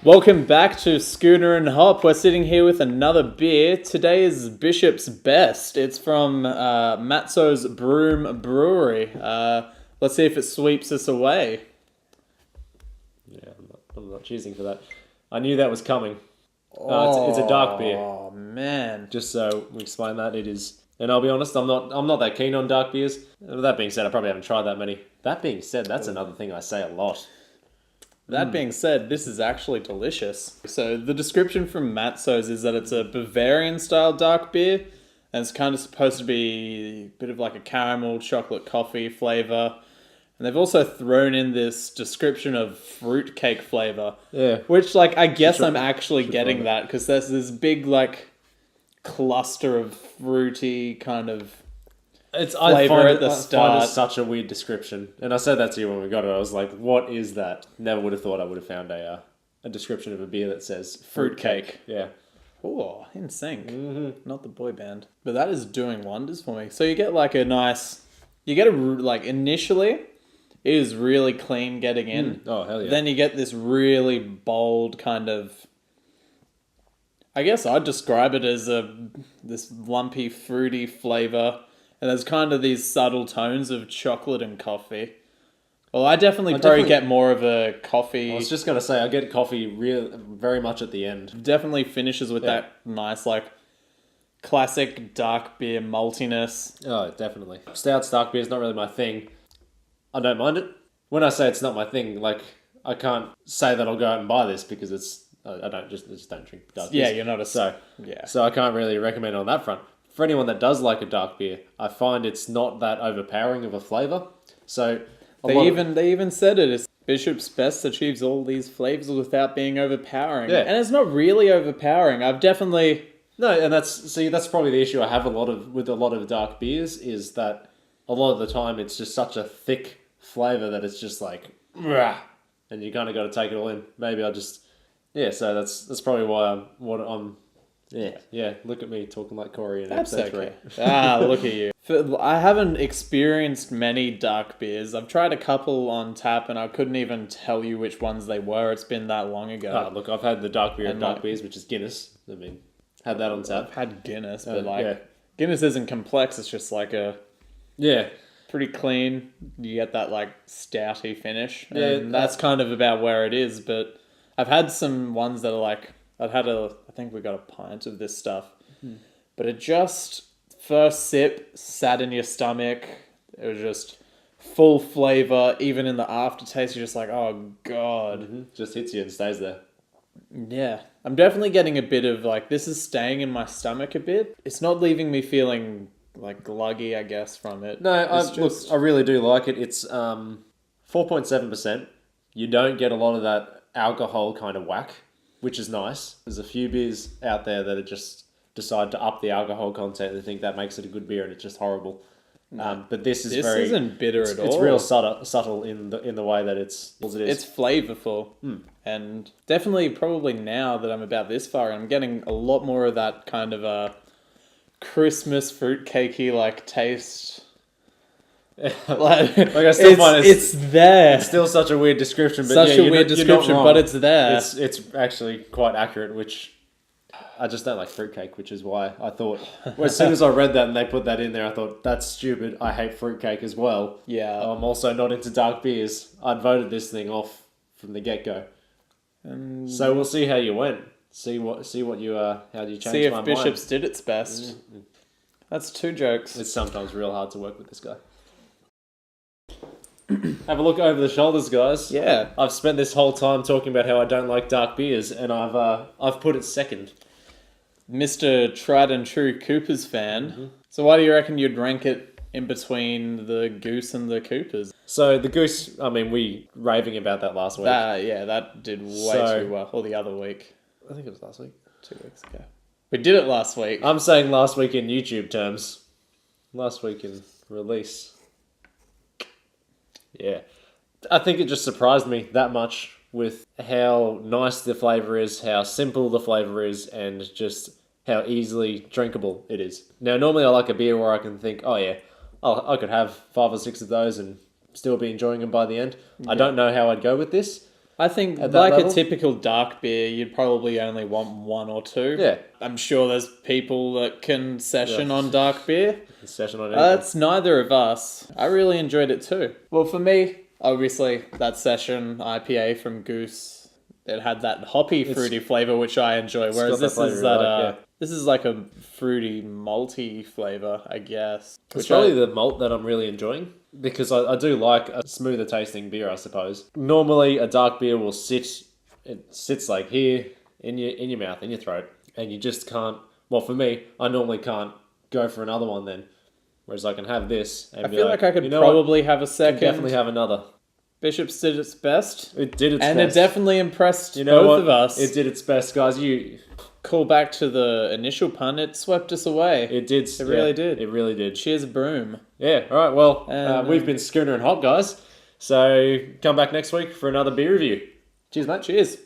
Welcome back to Schooner and Hopp. We're sitting here with another beer. Today is Bishop's Best. It's from Matso's Broome Brewery. Let's see if it sweeps us away. Yeah, I'm not choosing for that. I knew that was coming. It's a dark beer. Oh man! Just so we explain that, it is. And I'll be honest, I'm not that keen on dark beers. That being said, I probably haven't tried that many. That being said, that's another thing I say a lot. That being said, this is actually delicious. So the description from Matso's is that it's a Bavarian-style dark beer, and it's kind of supposed to be a bit of like a caramel chocolate coffee flavor. And they've also thrown in this description of fruitcake flavor. Yeah. Which, like, I guess I'm actually getting that, because there's this big, like, cluster of fruity kind of flavor at the start. I find it such a weird description. And I said that to you when we got it. I was like, what is that? Never would have thought I would have found a description of a beer that says fruitcake. Yeah. Oh, in sync. Mm-hmm. Not the boy band. But that is doing wonders for me. So you get, like, initially, it is really clean getting in. Oh, hell yeah. Then you get this really bold kind of... I guess I'd describe it as this lumpy, fruity flavor. And there's kind of these subtle tones of chocolate and coffee. Well, I definitely get more of a coffee. I was just going to say, I get coffee very much at the end. Definitely finishes with that nice, like, classic dark beer maltiness. Oh, definitely. Stouts, dark beer is not really my thing. I don't mind it. When I say it's not my thing, like, I can't say that I'll go out and buy this because I just don't drink dark beers. Yeah, you're not a... So I can't really recommend it on that front. For anyone that does like a dark beer, I find it's not that overpowering of a flavour. So they even said it. It's Bishop's Best achieves all these flavours without being overpowering. Yeah. And it's not really overpowering. I've definitely... No, and that's probably the issue I have with a lot of dark beers is that a lot of the time it's just such a thick flavour that it's just like, rah, and you kind of got to take it all in. Maybe I just... Yeah, so that's probably why I'm... Yeah, look at me talking like Corey in episode 3. Look at you. I haven't experienced many dark beers. I've tried a couple on tap and I couldn't even tell you which ones they were. It's been that long ago. Look, I've had the dark beer of dark beers, which is Guinness. I mean, had that on tap. I've had Guinness, but Guinness isn't complex. It's just like pretty clean. You get that like stouty finish. And that's kind of about where it is, but I've had some ones that are like, I think we got a pint of this stuff, but it just, first sip, sat in your stomach. It was just full flavour. Even in the aftertaste, you're just like, oh God. Mm-hmm. Just hits you and stays there. Yeah. I'm definitely getting a bit of like, this is staying in my stomach a bit. It's not leaving me feeling like gluggy, I guess, from it. No, I really do like it. It's 4.7%. You don't get a lot of that alcohol kind of whack, which is nice. There's a few beers out there that are just decide to up the alcohol content and think that makes it a good beer, and it's just horrible. But this isn't bitter at all. It's real subtle in the way that it's flavourful, and definitely probably now that I'm about this far, I'm getting a lot more of that kind of a Christmas fruitcakey like taste. Like I still find it's there. It's still such a weird description, but but it's there. It's actually quite accurate, which I just don't like fruitcake, which is why I thought as soon as I read that and they put that in there, I thought that's stupid. I hate fruitcake as well. Yeah, I'm also not into dark beers. I'd voted this thing off from the get go. So we'll see how you went. See what you how you change my mind. See if Bishop's did its best. Mm-hmm. That's 2 jokes. It's sometimes real hard to work with this guy. Have a look over the shoulders, guys. Yeah. I've spent this whole time talking about how I don't like dark beers, and I've put it second. Mr. Tried and True Cooper's fan. Mm-hmm. So why do you reckon you'd rank it in between the Goose and the Coopers? So the Goose, I mean, we raving about that last week. That did way too well. Or the other week. I think it was last week. 2 weeks ago. We did it last week. I'm saying last week in YouTube terms. Last week in release. Yeah. I think it just surprised me that much with how nice the flavour is, how simple the flavour is, and just how easily drinkable it is. Now, normally I like a beer where I can think, oh yeah, I could have 5 or 6 of those and still be enjoying them by the end. Yeah. I don't know how I'd go with this. I think at that like level. a typical dark beer, you'd probably only want one or two. Yeah. I'm sure there's people that can session on dark beer. Session on anything. That's neither of us. I really enjoyed it too. Well, for me, obviously, that session IPA from Goose, it had that hoppy, fruity flavor, which I enjoy. Whereas this is this is like a fruity, malty flavor, I guess. It's probably the malt that I'm really enjoying because I do like a smoother tasting beer, I suppose. Normally, a dark beer will sits like here in your mouth, in your throat, and you just can't. Well, for me, I normally can't go for another one then. Whereas I can have this and I feel like I could probably have a second. Definitely have another. Bishops did its best. It did its best. And it definitely impressed both of us. It did its best, guys. You call back to the initial pun, it swept us away. It did. It really did. It really did. Cheers, Broome. Yeah, all right. Well, we've been Schooner and Hopp, guys. So come back next week for another beer review. Cheers, mate. Cheers.